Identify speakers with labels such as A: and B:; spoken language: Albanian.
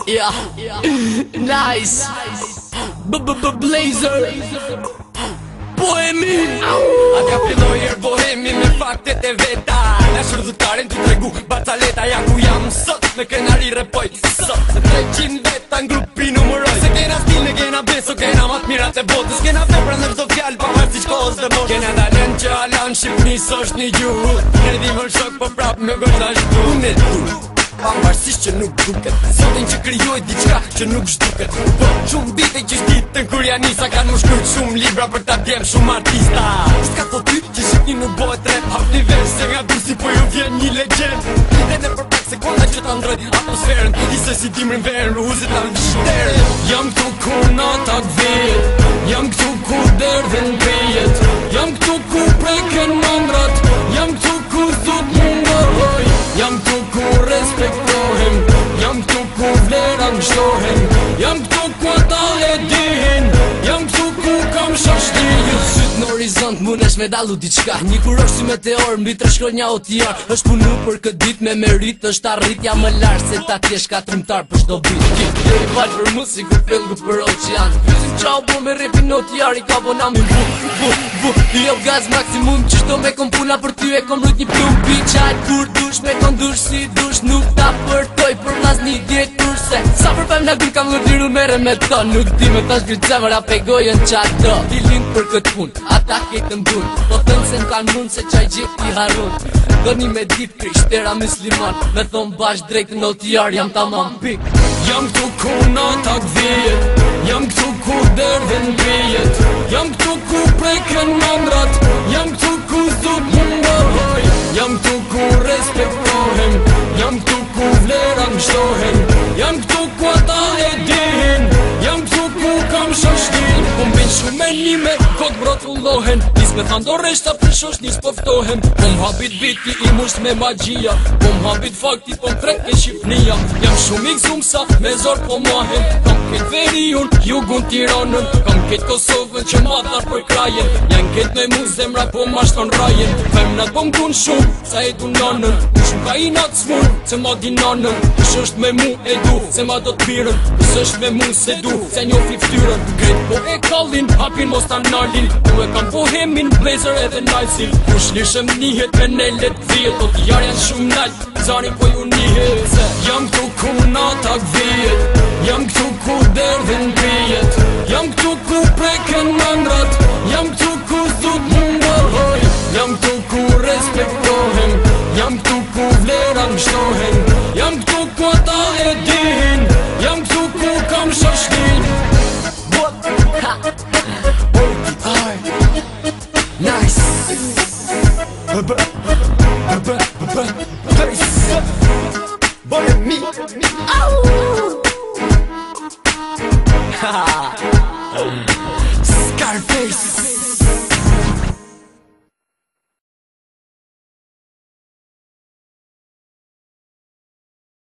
A: Yeah, nice. Blazer Bohemi.
B: A ka filloj bohemi me faktet e veta. Na shurdhutaren t'u tregu bacaleta. Ja ku jam sot me kenari repoj sot. Se 300 veta n'grupi numëroj. Se kena stil, ne kena beso, kena mat mirat e botës. Kena vepra në çdo fjallë pa marrë si shkohës dhe moshës. Kena dalen që alan Shqipni s'osht një gjuhë. Ne di më shok po prap me gojtashtu. Unë e du pavarësisht që nuk duket. Sotin që kryoj diçka që nuk zhduket. Po shumë vite që shtitën kur janë nisa. Kanë më shkryt shumë libra për ta djem shumë artista. S'ka po ty që shqipni nuk bëhet rap. Hap një vers se nga bursi po ju vjen një legend. Dhe në për pak sekonda që ta ndroj atmosferën. Ise si dimrin verën, ruhuzit ta vështerën. Jam këtu kur nata t'vijet. Jam këtu kur derdhen pejet. Jam këtu kur preken mandrat. Jam këtu kur thot mungohoj. Jam këtu kur respektohem. Jam këtu kur vlera nështohen. Jam këtu ku ata e dihin. Jam këtu ku kam shashtin.
A: Syt në horizont munesh me dalu diçka. Një kur është si meteor mbi tre shkronja o tjar. Është punu për këtë dit me merit. Është arritja më lartë se ta t'jesh katrimtar për shdo bit. Deri val për mu si kur pelgu për ocean. Fysim qau bo me repin o tjar. I ka bo nami bu jo gaz maksimum që shto me kom puna për ty. E kom rrut një plum piqajt kur dush me kondush si dush. Nuk ta përtoj për las një djetur se sa përpem në kur kam lëdiru mere me to. Nuk di me ta shkryt zemra pegojën qato. Ti lind për këtë pun, ata kejtë mbun. Po thënë se m'kan mund se qaj gjip i harun. Do një me dit krishtera musliman. Me thonë bash drejt në otjar jam tamam pik.
B: Jam këtu ku nata t'vijet. Jam këtu ku derdhen pejet. Jam këtu ku preken mandrat. Jam këtu ku thot mungohoj. Jam këtu ku respektohem. Jam këtu ku vlera nështohen. Jam këtu ku ata e dihin. Jam këtu ku kam shashtin. Po m'ben shumë e nime, kot brotullohen. Nis me than do reshta për shosh nis poftohem. Po m'habit biti i musht me magjia. Po m'habit fakti po m'trek e Shqipnia. Jam shumë i gzumsa, me zor po mahen. Kam ket veriun, jugun Tiranën. Kam ket Kosovën që matar për krajen. Jan ket me mu zemra po mashton rajen. Femnat po m'kun shumë, sa e du nanën. Kush m'ka i natë smur, se ma di nanën. Kush është me mu e du, se ma do t'pirën. Kush është me mu se du, se njofi ftyrën. Kret po e kallin, hapin mos ta nalin. Ku e kam bohemin, blazer edhe najsin. Kush lishem nihet me nelet vijet. Po t'jar janë shumë nalt, zarin po ju nihet. Jam këtu ku nata t'vijet. Jam këtu ku derdhen pejet. Jam këtu ku preken mandrat. Jam këtu ku thot mungohoj. Jam këtu ku respektohem. Jam këtu ku vlera nështohen. Jam këtu ku ata e dihin. Jam këtu ku kam shashtin.
A: Nice.
B: Bohemi.
A: Scarface.